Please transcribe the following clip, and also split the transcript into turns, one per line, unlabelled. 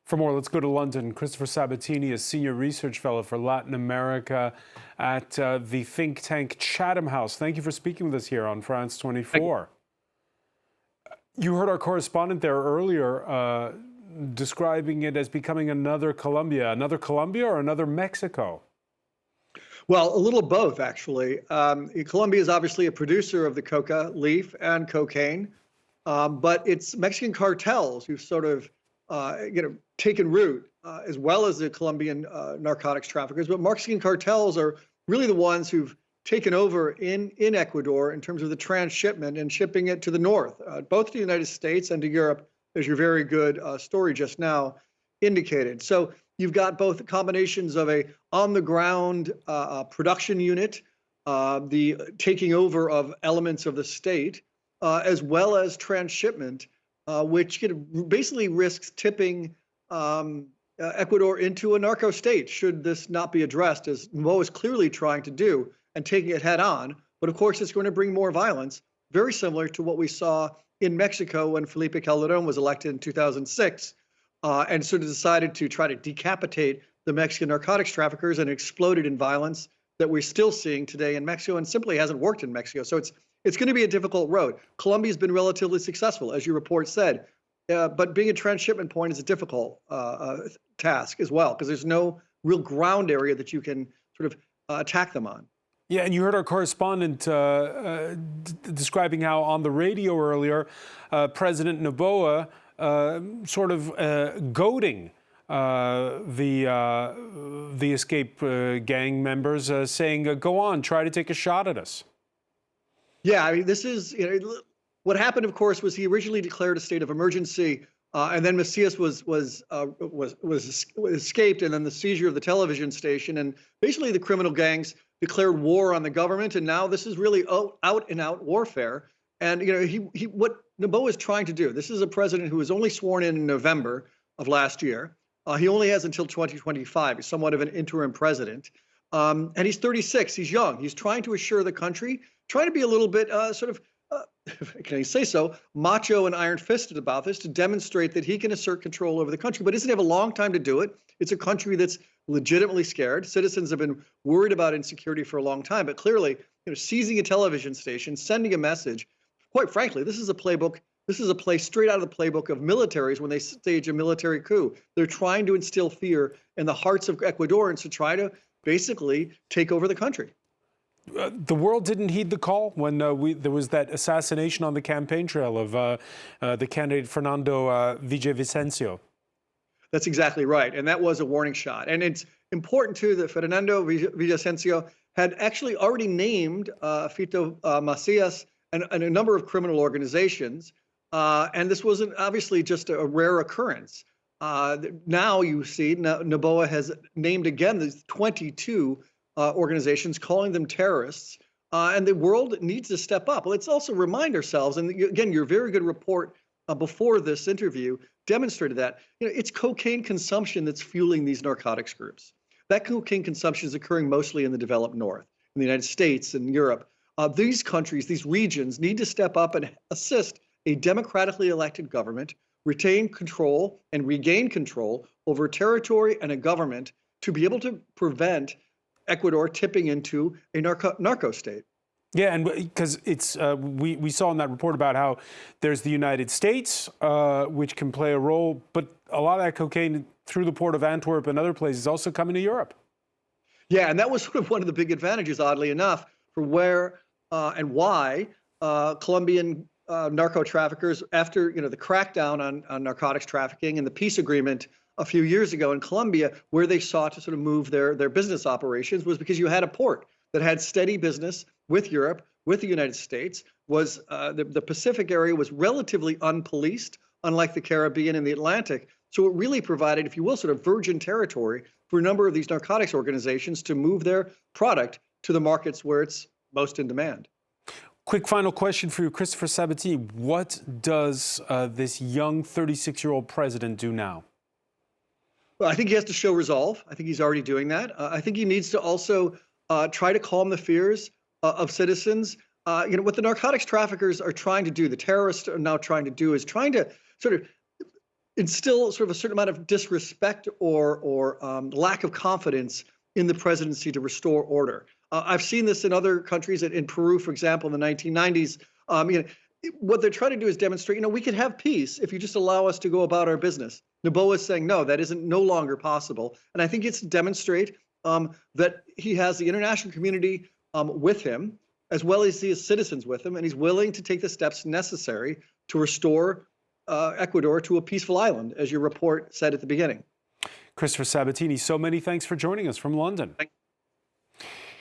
For more, let's go to London. Christopher Sabatini, a senior research fellow for Latin America at the think tank Chatham House. Thank you for speaking with us here on France 24. You heard our correspondent there earlier describing it as becoming another Colombia or another Mexico?
Well, a little both, actually. Colombia is obviously a producer of the coca leaf and cocaine, but it's Mexican cartels who've sort of taken root, as well as the Colombian narcotics traffickers. But Mexican cartels are really the ones who've taken over in Ecuador in terms of the transshipment and shipping it to the north, both to the United States and to Europe, as your very good story just now indicated. So you've got both the combinations of a on-the-ground production unit, the taking over of elements of the state, as well as transshipment, which basically risks tipping Ecuador into a narco state should this not be addressed, as Noboa is clearly trying to do, and taking it head on. But of course, it's going to bring more violence, very similar to what we saw in Mexico when Felipe Calderon was elected in 2006, and sort of decided to try to decapitate the Mexican narcotics traffickers, and exploded in violence that we're still seeing today in Mexico, and simply hasn't worked in Mexico. So it's going to be a difficult road. Colombia's been relatively successful, as your report said, but being a transshipment point is a difficult task as well, because there's no real ground area that you can sort of attack them on.
Yeah, and you heard our correspondent describing how on the radio earlier, President Noboa sort of goading the escape gang members, saying, go on, try to take a shot at us.
Yeah, I mean, this is, what happened, of course, was he originally declared a state of emergency, and then Macias was escaped, and then the seizure of the television station, and basically the criminal gangs declared war on the government, and now this is really out and out warfare. And what Noboa is trying to do, this is a president who was only sworn in November of last year. He only has until 2025. He's somewhat of an interim president, and he's 36. He's young. He's trying to assure the country, trying to be a little bit can I say so, macho and iron-fisted about this, to demonstrate that he can assert control over the country, but doesn't have a long time to do it. It's a country that's legitimately scared. Citizens have been worried about insecurity for a long time, but clearly, seizing a television station, sending a message, quite frankly, this is a playbook. This is a play straight out of the playbook of militaries when they stage a military coup. They're trying to instill fear in the hearts of Ecuadorians to try to basically take over the country.
The world didn't heed the call when there was that assassination on the campaign trail of the candidate Fernando Villavicencio.
That's exactly right. And that was a warning shot. And it's important, too, that Fernando Villavicencio had actually already named Fito Macias and a number of criminal organizations. And this wasn't obviously just a rare occurrence. Now you see Noboa has named again these 22 organizations, calling them terrorists, and the world needs to step up. Let's also remind ourselves, and again, your very good report before this interview demonstrated that it's cocaine consumption that's fueling these narcotics groups. That cocaine consumption is occurring mostly in the developed north, in the United States and Europe. These countries, these regions, need to step up and assist a democratically elected government retain control and regain control over territory and a government to be able to prevent Ecuador tipping into a narco state.
Yeah, and because it's we saw in that report about how there's the United States, which can play a role, but a lot of that cocaine through the port of Antwerp and other places also coming to Europe.
Yeah, and that was sort of one of the big advantages, oddly enough, for where and why Colombian narco traffickers, after the crackdown on narcotics trafficking and the peace agreement a few years ago in Colombia, where they sought to sort of move their business operations, was because you had a port that had steady business with Europe, with the United States. Was the Pacific area was relatively unpoliced, unlike the Caribbean and the Atlantic. So it really provided, if you will, sort of virgin territory for a number of these narcotics organizations to move their product to the markets where it's most in demand.
Quick final question for you, Christopher Sabatini. What does this young 36-year-old president do now?
Well, I think he has to show resolve. I think he's already doing that. I think he needs to also try to calm the fears of citizens. What the narcotics traffickers are trying to do, the terrorists are now trying to do, is trying to sort of instill sort of a certain amount of disrespect or lack of confidence in the presidency to restore order. I've seen this in other countries, in Peru, for example, in the 1990s. What they're trying to do is demonstrate, we could have peace if you just allow us to go about our business. Noboa is saying, no, that isn't no longer possible. And I think it's to demonstrate that he has the international community with him, as well as his citizens with him, and he's willing to take the steps necessary to restore Ecuador to a peaceful island, as your report said at the beginning.
Christopher Sabatini, so many thanks for joining us from London.